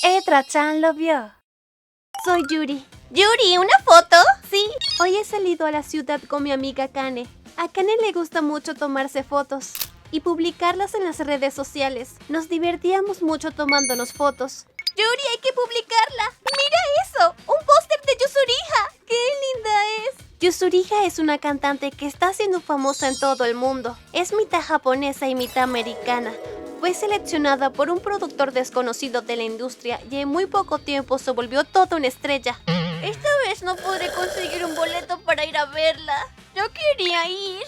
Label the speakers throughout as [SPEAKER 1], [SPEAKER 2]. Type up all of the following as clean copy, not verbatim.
[SPEAKER 1] Etra-chan lo vio. Soy Yuri.
[SPEAKER 2] Yuri, ¿una foto?
[SPEAKER 1] Sí, hoy he salido a la ciudad con mi amiga Kane. A Kane le gusta mucho tomarse fotos y publicarlas en las redes sociales. Nos divertíamos mucho tomándonos fotos.
[SPEAKER 2] Yuri, hay que publicarla. ¡Mira eso! ¡Un póster de Yusuriha! ¡Qué linda es!
[SPEAKER 1] Yusuriha es una cantante que está siendo famosa en todo el mundo. Es mitad japonesa y mitad americana. Fue seleccionada por un productor desconocido de la industria y en muy poco tiempo se volvió toda una estrella.
[SPEAKER 2] Esta vez no podré conseguir un boleto para ir a verla. Yo quería ir.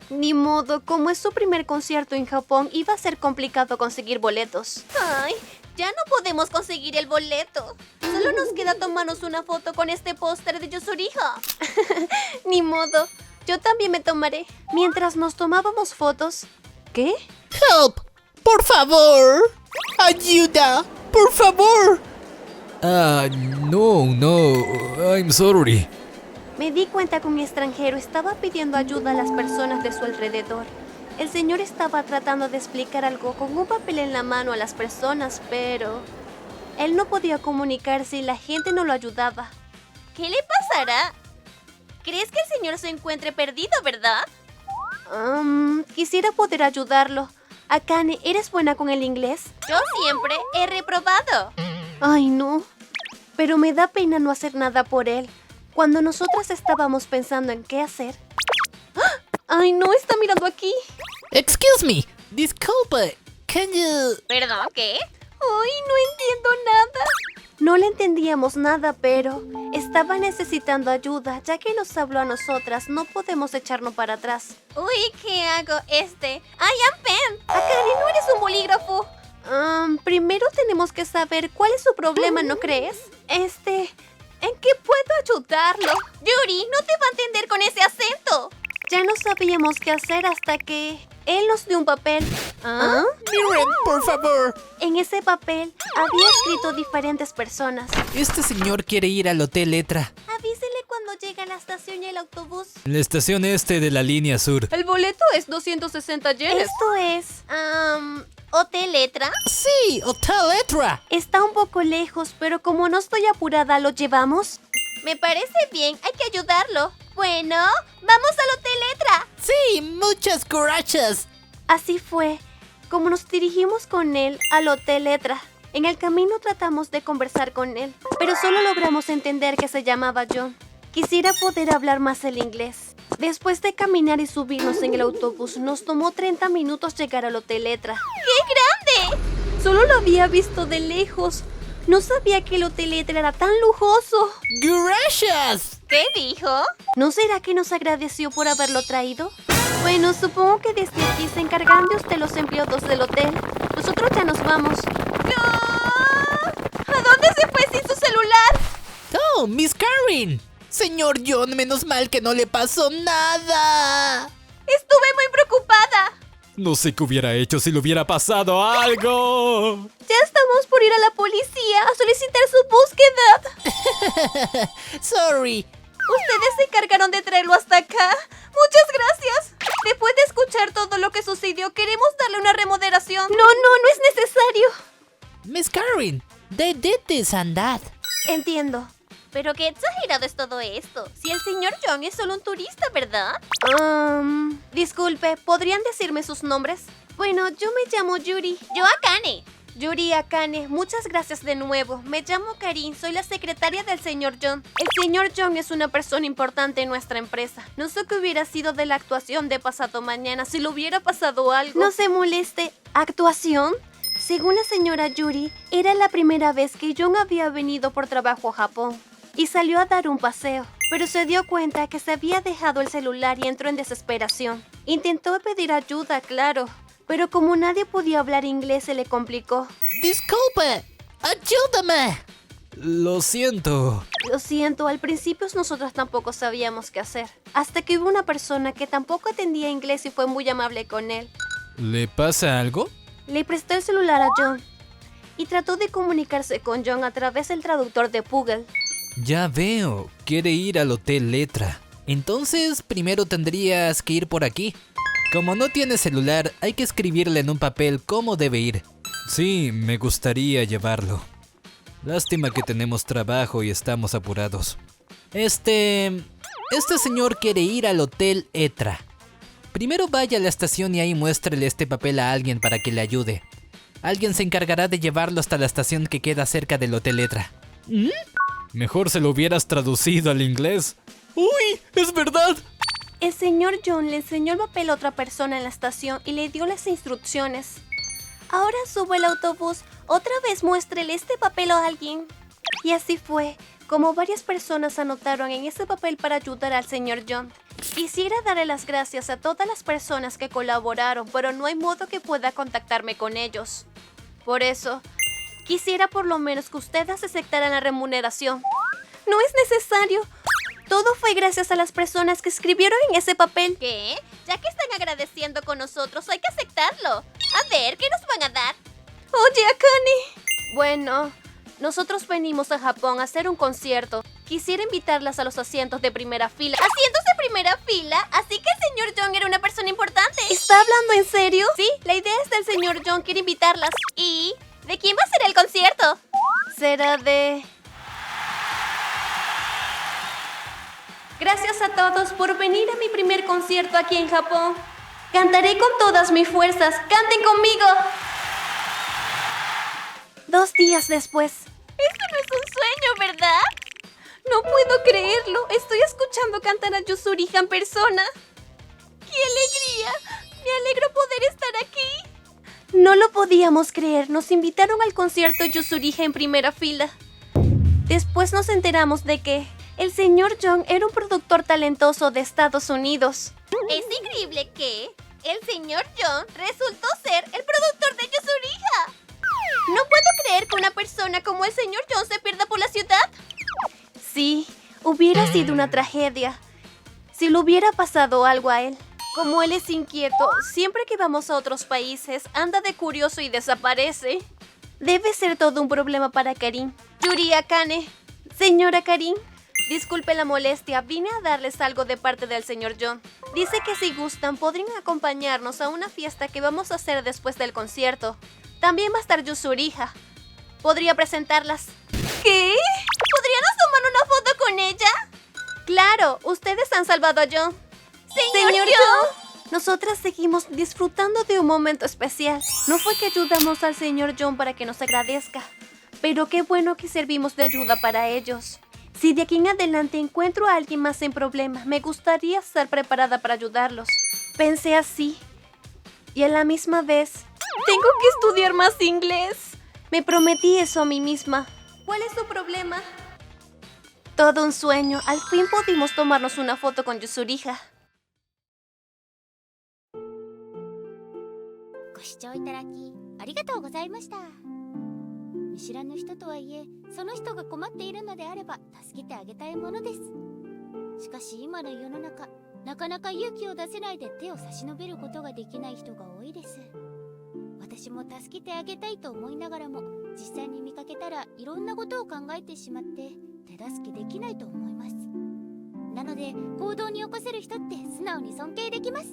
[SPEAKER 1] Ni modo, como es su primer concierto en Japón, iba a ser complicado conseguir boletos.
[SPEAKER 2] Ay, ya no podemos conseguir el boleto. Solo nos queda tomarnos una foto con este póster de Yusuriha.
[SPEAKER 1] Ni modo, yo también me tomaré. Mientras nos tomábamos fotos... ¿Qué?
[SPEAKER 3] Help! ¡Por favor! ¡Ayuda! ¡Por favor!
[SPEAKER 4] No, I'm sorry.
[SPEAKER 1] Me di cuenta que un extranjero estaba pidiendo ayuda a las personas de su alrededor. El señor estaba tratando de explicar algo con un papel en la mano a las personas, pero... él no podía comunicarse y la gente no lo ayudaba.
[SPEAKER 2] ¿Qué le pasará? ¿Crees que el señor se encuentre perdido, verdad?
[SPEAKER 1] Quisiera poder ayudarlo. Akane, ¿eres buena con el inglés?
[SPEAKER 2] Yo siempre he reprobado.
[SPEAKER 1] Ay, no. Pero me da pena no hacer nada por él. Cuando nosotras estábamos pensando en qué hacer... ¡Ah! ¡Ay, no! Está mirando aquí.
[SPEAKER 3] Excuse me. Disculpa. Can you...
[SPEAKER 2] ¿Perdón? ¿Qué?
[SPEAKER 1] ¡Ay, no entiendo nada! No le entendíamos nada, pero estaba necesitando ayuda. Ya que nos habló a nosotras, no podemos echarnos para atrás.
[SPEAKER 2] Uy, ¿qué hago? I am pen. Akane, ¿no eres un bolígrafo?
[SPEAKER 1] Primero tenemos que saber cuál es su problema, ¿no crees? ¿En qué puedo ayudarlo?
[SPEAKER 2] Yuri, no te va a entender con ese acento.
[SPEAKER 1] Ya no sabíamos qué hacer hasta que él nos dio un papel.
[SPEAKER 3] Miren, por favor.
[SPEAKER 1] En ese papel había escrito diferentes personas.
[SPEAKER 3] Este señor quiere ir al Hotel Etra.
[SPEAKER 1] Avísele cuando llegue a la estación y el autobús.
[SPEAKER 4] La estación este de la línea sur.
[SPEAKER 1] El boleto es 260 yenes. Esto es...
[SPEAKER 2] ¿Hotel Etra?
[SPEAKER 3] Sí, Hotel Etra.
[SPEAKER 1] Está un poco lejos, pero como no estoy apurada, ¿lo llevamos?
[SPEAKER 2] Me parece bien, hay que ayudarlo. Bueno, vamos al Hotel Etra.
[SPEAKER 3] Sí, muchas gracias.
[SPEAKER 1] Así fue, como nos dirigimos con él al Hotel Etra. En el camino tratamos de conversar con él, pero solo logramos entender que se llamaba John. Quisiera poder hablar más el inglés. Después de caminar y subirnos en el autobús, nos tomó 30 minutos llegar al Hotel Etra.
[SPEAKER 2] ¡Qué grande!
[SPEAKER 1] Solo lo había visto de lejos. No sabía que el Hotel Etra era tan lujoso.
[SPEAKER 3] Gracias.
[SPEAKER 2] ¿Qué dijo?
[SPEAKER 1] ¿No será que nos agradeció por haberlo traído? Bueno, supongo que desde aquí se encargarán de usted los empleados del hotel. Nosotros ya nos vamos.
[SPEAKER 2] ¡No! ¿A dónde se fue sin su celular?
[SPEAKER 3] Oh, Miss Karen. Señor John, menos mal que no le pasó nada.
[SPEAKER 2] Estuve muy preocupada.
[SPEAKER 4] No sé qué hubiera hecho si le hubiera pasado algo.
[SPEAKER 1] Ya estamos por ir a la policía a solicitar su búsqueda.
[SPEAKER 3] Sorry.
[SPEAKER 2] Ustedes se encargaron de traerlo hasta acá. Muchas gracias. Después de escuchar todo lo que sucedió, queremos darle una remodelación.
[SPEAKER 1] No es necesario.
[SPEAKER 3] Miss Karen, they did this and that.
[SPEAKER 1] Entiendo.
[SPEAKER 2] Pero qué exagerado es todo esto. Si el señor John es solo un turista, ¿verdad?
[SPEAKER 1] Disculpe, ¿podrían decirme sus nombres? Bueno, yo me llamo Yuri.
[SPEAKER 2] Yo Akane.
[SPEAKER 1] Yuri Akane, muchas gracias de nuevo. Me llamo Karin, soy la secretaria del señor John. El señor John es una persona importante en nuestra empresa. No sé qué hubiera sido de la actuación de pasado mañana si le hubiera pasado algo. No se moleste. ¿Actuación? Según la señora Yuri, era la primera vez que John había venido por trabajo a Japón y salió a dar un paseo, pero se dio cuenta que se había dejado el celular y entró en desesperación. Intentó pedir ayuda, claro, pero como nadie podía hablar inglés se le complicó.
[SPEAKER 3] Disculpe, ayúdame.
[SPEAKER 4] Lo siento.
[SPEAKER 1] Lo siento, al principio nosotros tampoco sabíamos qué hacer, hasta que hubo una persona que tampoco entendía inglés y fue muy amable con él.
[SPEAKER 4] ¿Le pasa algo?
[SPEAKER 1] Le prestó el celular a John y trató de comunicarse con John a través del traductor de Google.
[SPEAKER 4] Ya veo, quiere ir al Hotel Etra.
[SPEAKER 3] Entonces, primero tendrías que ir por aquí. Como no tiene celular, hay que escribirle en un papel cómo debe ir.
[SPEAKER 4] Sí, me gustaría llevarlo.
[SPEAKER 3] Lástima que tenemos trabajo y estamos apurados. Este señor quiere ir al Hotel Etra. Primero vaya a la estación y ahí muéstrele este papel a alguien para que le ayude. Alguien se encargará de llevarlo hasta la estación que queda cerca del Hotel Etra.
[SPEAKER 4] Mejor se lo hubieras traducido al inglés.
[SPEAKER 3] ¡Uy! ¡Es verdad!
[SPEAKER 1] El señor John le enseñó el papel a otra persona en la estación y le dio las instrucciones. Ahora subo el autobús, otra vez muéstrele este papel a alguien. Y así fue, como varias personas anotaron en ese papel para ayudar al señor John. Quisiera darle las gracias a todas las personas que colaboraron, pero no hay modo que pueda contactarme con ellos. Por eso, quisiera por lo menos que ustedes aceptaran la remuneración.
[SPEAKER 2] No es necesario. Todo fue gracias a las personas que escribieron en ese papel.
[SPEAKER 1] ¿Qué? Ya que están agradeciendo con nosotros, hay que aceptarlo. A ver, ¿qué nos van a dar?
[SPEAKER 2] Oye, Akane.
[SPEAKER 1] Bueno, nosotros venimos a Japón a hacer un concierto. Quisiera invitarlas a los asientos de primera fila.
[SPEAKER 2] ¿Asientos de primera fila? Así que el señor John era una persona importante.
[SPEAKER 1] ¿Está hablando en serio? Sí, la idea es del señor John, quiere invitarlas.
[SPEAKER 2] ¿Y de quién va a ser el concierto?
[SPEAKER 1] Será de... Gracias a todos por venir a mi primer concierto aquí en Japón. Cantaré con todas mis fuerzas. ¡Canten conmigo! 2 días después.
[SPEAKER 2] Esto no es un sueño, ¿verdad? No puedo creerlo. Estoy escuchando cantar a Yuzuriha en persona. ¡Qué alegría! Me alegro poder estar aquí.
[SPEAKER 1] No lo podíamos creer. Nos invitaron al concierto Yuzuriha en primera fila. Después nos enteramos de que el señor John era un productor talentoso de Estados Unidos.
[SPEAKER 2] Es increíble que el señor John resultó ser el productor de Yuzuriha. No puedo creer que una persona como el señor John se pierda por la ciudad.
[SPEAKER 1] Sí, hubiera sido una tragedia si le hubiera pasado algo a él. Como él es inquieto, siempre que vamos a otros países, anda de curioso y desaparece. Debe ser todo un problema para Karin. Yuri Akane. Señora Karin, disculpe la molestia, vine a darles algo de parte del señor John. Dice que si gustan podrían acompañarnos a una fiesta que vamos a hacer después del concierto. También va a estar Yuzuriha. Podría presentarlas.
[SPEAKER 2] ¿Qué? ¿Podríamos tomar una foto con ella?
[SPEAKER 1] ¡Claro! Ustedes han salvado a John.
[SPEAKER 2] ¡Señor John!
[SPEAKER 1] Nosotras seguimos disfrutando de un momento especial. No fue que ayudamos al señor John para que nos agradezca, pero qué bueno que servimos de ayuda para ellos. Si de aquí en adelante encuentro a alguien más en problemas, me gustaría estar preparada para ayudarlos. Pensé así. Y a la misma vez,
[SPEAKER 2] tengo que estudiar más inglés.
[SPEAKER 1] Me prometí eso a mí misma.
[SPEAKER 2] ¿Cuál es su problema?
[SPEAKER 1] Todo un sueño. Al fin pudimos tomarnos una foto con Yuzuriha.
[SPEAKER 5] ご視聴いただきありがとうございました。見知らぬ人とはいえ、その人が困っているのであれば助けてあげたいものです。しかし今の世の中、なかなか勇気を出せないで手を差し伸べることができない人が多いです。私も助けてあげたいと思いながらも、実際に見かけたらいろんなことを考えてしまって手助けできないと思います。なので行動に起こせる人って素直に尊敬できます。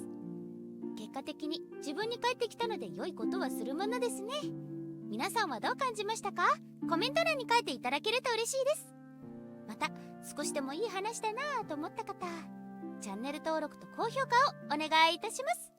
[SPEAKER 5] 結果的に自分に返ってきたので良いことはするものですね。皆さんはどう感じましたか？コメント欄に書いていただけると嬉しいです。また少しでもいい話だなぁと思った方、チャンネル登録と高評価をお願いいたします。